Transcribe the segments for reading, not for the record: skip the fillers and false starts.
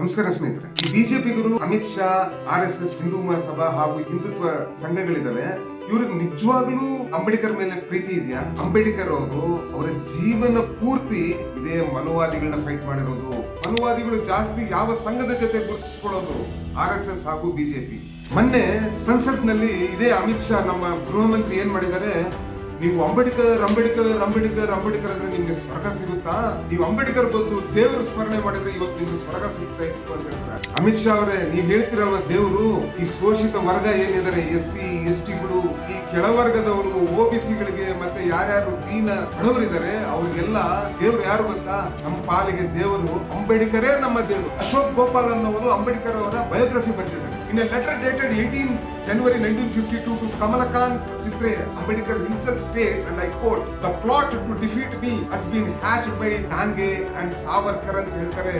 ನಮಸ್ಕಾರ ಸ್ನೇಹಿತರೆ. ಈ ಬಿಜೆಪಿಗರು ಅಮಿತ್ ಶಾ, RSS, ಹಿಂದೂ ಮಹಾಸಭಾ ಹಾಗೂ ಹಿಂದುತ್ವ ಸಂಘಗಳಿದಾವೆ. ಇವ್ರಿಗೆ ನಿಜವಾಗ್ಲೂ ಅಂಬೇಡ್ಕರ್ ಮೇಲೆ ಪ್ರೀತಿ ಇದೆಯಾ? ಅಂಬೇಡ್ಕರ್ ಅವರು ಅವರ ಜೀವನ ಪೂರ್ತಿ ಇದೇ ಮನುವಾದಿಗಳನ್ನ ಫೈಟ್ ಮಾಡಿರೋದು. ಮನುವಾದಿಗಳು ಜಾಸ್ತಿ ಯಾವ ಸಂಘದ ಜೊತೆ ಗುರುತಿಸ್ಕೊಳ್ಳೋದು? RSS ಹಾಗೂ ಬಿಜೆಪಿ. ಮೊನ್ನೆ ಸಂಸತ್ನಲ್ಲಿ ಇದೇ ಅಮಿತ್ ಶಾ ನಮ್ಮ ಗೃಹ ಮಂತ್ರಿ ಏನ್ ಮಾಡಿದ್ದಾರೆ, ನೀವು ಅಂಬೇಡ್ಕರ್ ಅಂದ್ರೆ ನಿಮ್ಗೆ ಸ್ವರ್ಗ ಸಿಗುತ್ತಾ? ನೀವು ಅಂಬೇಡ್ಕರ್ ಬಂದು ದೇವರ ಸ್ಮರಣೆ ಮಾಡಿದ್ರೆ ಇವತ್ತು ನಿಮ್ಗೆ ಸ್ವರ್ಗ ಸಿಗ್ತಾ ಇತ್ತು ಅಂತ ಹೇಳ್ತಾರೆ. ಅಮಿತ್ ಶಾ ಅವರೇ, ನೀವ್ ಹೇಳ್ತಿರಲ್ವ, ದೇವರು ಈ ಶೋಷಿತ ವರ್ಗ ಏನಿದ್ದಾರೆ, SC, STಗಳು, ಈ ಕೆಳವರ್ಗದವರು, OBCಗಳಿಗೆ ಮತ್ತೆ ಯಾರ್ಯಾರು ದೀನ ಬಡವರಿದ್ದಾರೆ ಅವ್ರಿಗೆಲ್ಲ ದೇವ್ರು ಯಾರು ಗೊತ್ತಾ? ನಮ್ಮ ಪಾಲಿಗೆ ದೇವರು ಅಂಬೇಡ್ಕರೇ ನಮ್ಮ ದೇವರು. ಅಶೋಕ್ ಗೋಪಾಲ್ ಅನ್ನೋರು ಅಂಬೇಡ್ಕರ್ ಅವರ ಬಯೋಗ್ರಫಿ ಬರ್ತಿದ್ದಾರೆ. In a letter dated 18 January 1952 to Kamalakant Chitre, Ambedkar himself states, and I quote, "The plot to defeat me has been hatched by Dange and Savarkar ಅಂತ ಹೇಳ್ತಾರೆ.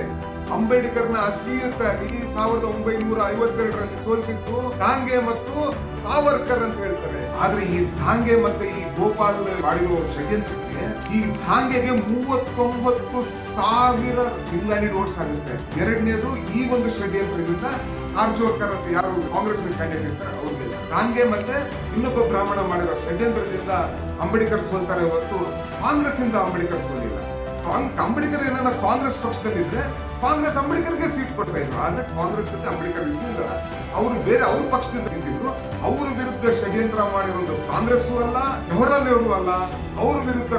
ಅಂಬೇಡ್ಕರ್ನ ಅಸೀಯತಾಗಿ 1952ರಲ್ಲಿ ಸೋಲಿಸಿದ್ದು ದಾಂಗೆ ಮತ್ತು ಸಾವರ್ಕರ್ ಅಂತ ಹೇಳ್ತಾರೆ. ಆದ್ರೆ ಈ ದಾಂಗೆ ಮತ್ತೆ ಈ ಗೋಪಾಲ್ ಮಾಡಿರೋ ಷಡ್ಯಂತ್ರಕ್ಕೆ ಈ ದಾಂಗೆಗೆ 39,000 ಪಿಂಗಾಣಿ ನೋಟ್ಸ್ ಆಗುತ್ತೆ. ಎರಡನೇದು ಈ ಒಂದು ಷಡ್ಯಂತ್ರದಿಂದ ಆರ್ಜೋರ್ಕರ್ ಅಂತ ಯಾರು ಕಾಂಗ್ರೆಸ್ ಕ್ಯಾಂಡಿಡೇಟ್ ಇರ್ತಾರೆ ಅವ್ರಿಗೆ, ದಾಂಗೆ ಮತ್ತೆ ಇನ್ನೊಬ್ಬ ಬ್ರಾಹ್ಮಣ ಮಾಡಿರೋ ಷಡ್ಯಂತ್ರದಿಂದ ಅಂಬೇಡ್ಕರ್ ಸೋಲ್ತಾರೆ ಹೊರತು ಕಾಂಗ್ರೆಸ್ ಇಂದ ಅಂಬೇಡ್ಕರ್ ಸೋಲಿಲ್ಲ. ಅಂಬೇಡ್ಕರ್ ಏನಾರ ಕಾಂಗ್ರೆಸ್ ಪಕ್ಷದಲ್ಲಿದ್ರೆ ಕಾಂಗ್ರೆಸ್ ಅಂಬೇಡ್ಕರ್ಗೆ ಸೀಟ್ ಕೊಡ್ತಾ ಇದ್ರು. ಆದ್ರೆ ಕಾಂಗ್ರೆಸ್ ಜೊತೆ ಅಂಬೇಡ್ಕರ್ ಇದ್ದಿಲ್ಲ, ಅವರು ಬೇರೆ ಅವ್ರ ಪಕ್ಷದಿಂದ ಇದ್ದಿದ್ರು. ಅವ್ರ ವಿರುದ್ಧ ಷಡ್ಯಂತ್ರ ಮಾಡಿರೋದು ಕಾಂಗ್ರೆಸ್ ಅಲ್ಲ, ಜವಾಹರ್ಲಾಲ್ ನೆಹರು ಅಲ್ಲ, ಅವ್ರ ವಿರುದ್ಧ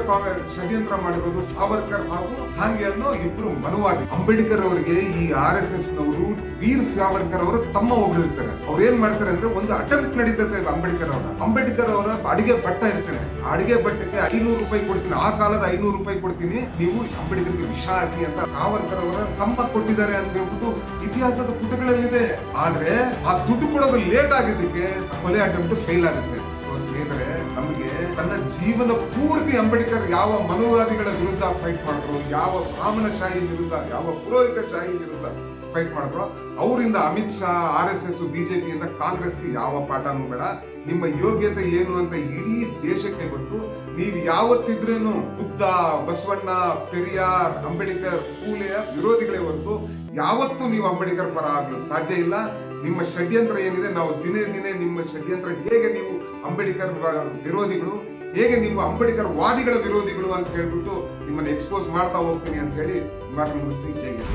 ಷಡ್ಯಂತ್ರ ಮಾಡಿರೋದು ಸಾವರ್ಕರ್ ಹಾಗೂ ಹಾಂಗೆ ಅನ್ನೋ ಇಬ್ರು ಮನುವಾದಿ. ಅಂಬೇಡ್ಕರ್ ಅವರಿಗೆ ಈ RSS ನವರು ವೀರ್ ಸಾವರ್ಕರ್ ಅವರು ತಮ್ಮ ಒಬ್ರು ಇರ್ತಾರೆ. ಅವ್ರು ಏನ್ ಮಾಡ್ತಾರೆ ಅಂದ್ರೆ, ಒಂದು ಅಟೆಂಪ್ಟ್ ನಡೀತದೆ ಅಂಬೇಡ್ಕರ್ ಅವರ ಅಡಿಗೆ ಭಟ್ಟ ಇರ್ತಾನೆ. ಅಡಿಗೆ ಭಟ್ಟಕ್ಕೆ 500 ರೂಪಾಯಿ ಕೊಡ್ತೀನಿ, ಆ ಕಾಲದ 500 ರೂಪಾಯಿ ಕೊಡ್ತೀನಿ, ನೀವು ಅಂಬೇಡ್ಕರ್ಗೆ ವಿಷ ಹಾಕಿ ಅಂತ ಸಾವರ್ಕರ್ ಅವರ ತಮ್ಮ ಕೊಟ್ಟಿದ್ದಾರೆ ಅಂತ ಹೇಳ್ಬಿಟ್ಟು ಇತಿಹಾಸದ ಪುಟಗಳಲ್ಲಿದೆ. ಆದ್ರೆ ಆ ದುಡ್ಡು ಕೊಡೋದು ಲೇಟ್ ಆಗಿದ್ದಕ್ಕೆ ಕೊಲೆ ಅಟೆಂಪ್ಟ್ ಫೇಲ್ ಆಗುತ್ತೆ. ಸ್ನೇಹಿತರೆ, ನಮಗೆ ತನ್ನ ಜೀವನ ಪೂರ್ತಿ ಅಂಬೇಡ್ಕರ್ ಯಾವ ಮನುವಾದಿಗಳ ವಿರುದ್ಧ ಫೈಟ್ ಮಾಡಿದ್ರು, ಯಾವ ಬ್ರಾಹ್ಮಣಶಾಹಿ ವಿರುದ್ಧ, ಯಾವ ಪುರೋಹಿತ ಶಾಹಿ ವಿರುದ್ಧ ಫೈಟ್ ಮಾಡಿದ್ರು, ಅವರಿಂದ ಅಮಿತ್ ಶಾ, RSS, ಬಿಜೆಪಿಯಿಂದ ಕಾಂಗ್ರೆಸ್ಗೆ ಯಾವ ಪಾಠನೂ ಬೇಡ. ನಿಮ್ಮ ಯೋಗ್ಯತೆ ಏನು ಅಂತ ಇಡೀ ದೇಶಕ್ಕೆ ಗೊತ್ತು. ನೀವು ಯಾವತ್ತಿದ್ರೇನು ಬುದ್ಧ, ಬಸವಣ್ಣ, ಪೆರಿಯಾರ್, ಅಂಬೇಡ್ಕರ್, ಫೂಲೆಯ ವಿರೋಧಿಗಳೇ ಹೊರತು ಯಾವತ್ತೂ ನೀವು ಅಂಬೇಡ್ಕರ್ ಪರ ಆಗಲು ಸಾಧ್ಯ ಇಲ್ಲ. ನಿಮ್ಮ ಷಡ್ಯಂತ್ರ ಏನಿದೆ, ನಾವು ದಿನೇ ದಿನೇ ನಿಮ್ಮ ಷಡ್ಯಂತ್ರ ಹೇಗೆ ನೀವು ಅಂಬೇಡ್ಕರ್ ವಿರೋಧಿಗಳು, ಹೇಗೆ ನೀವು ಅಂಬೇಡ್ಕರ್ ವಾದಿಗಳ ವಿರೋಧಿಗಳು ಅಂತ ಹೇಳ್ಬಿಟ್ಟು ನಿಮ್ಮನ್ನು ಎಕ್ಸ್ಪೋಸ್ ಮಾಡ್ತಾ ಹೋಗ್ತೀನಿ ಅಂತ ಹೇಳಿ ಮಾತು ಮುಗಿಸ್ತೀನಿ. ಜೈ ಹಿಂದ್.